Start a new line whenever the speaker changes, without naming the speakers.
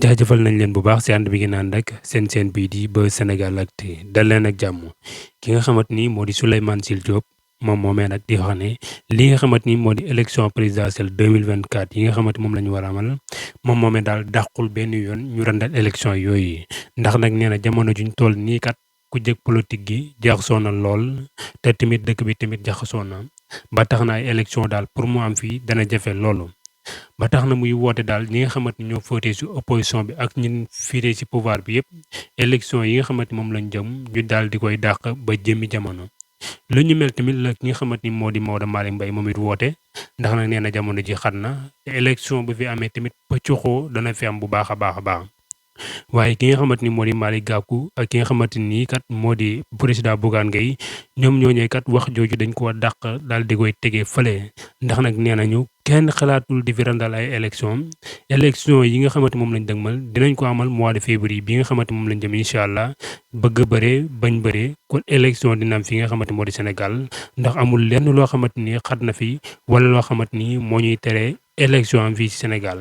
jaajëfal nañ leen bu baax si ànd bi ngeen ànd ak seen bii di Buzz Sénégalactu dal leen ak jàmm ki nga xamante ni moo di Souleymane Jules Diop moom moomee nag di wax ne li nga xamante ni moo di élection présidentielle 2024 yi nga xamante moom la ñu war a amal moom moomee daal dàqul benn yoon ñu randal élection yooyu ndax nag nee na jamono juñ toll nii kat ku jëkk politique gi jaxasoo na lool te tamit dëkk bi tamit jaxasoo na ba tax na ay élection daal pour mu am fii dana jafe loolu. ba tax na muy woote daal ñi nga xamante ni ñoo féetee si opposition bi ak ñun féetee si pouvoir bi yëpp élection yi nga xamante ni moom lañ jëm ñu daal di koy dàq ba jëmmi jamono. lu ñu mel tamit la ki nga xamante ni moo di Maodo Malick Mbaye moom it woote ndax nag nee na jamono ji xat na te élection bu fi amee tamit pëccuxoo dana fi am bu baax a baax a baax. waaye ki nga xamante ni moo di Malick Gakou ak ki nga xamante ni kat moo di président Bougane Gueye ñoom ñooñee kat wax jooju dañ koo dàq daal di koy tegee fële ndax nag nee nañu kenn xalaatul di fi randal ay élection yi nga xamante moom lañ dëgmal dinañ ko amal mois de février bi nga xamante moom lañ jëm incha allah bëgg a bëree bañ bëree kon élection dina am fi nga xamante moo di Sénégal ndax amul lenn loo xamante ni xat na fi wala loo xamante ni moo ñuy tere élection am fii ci Sénégal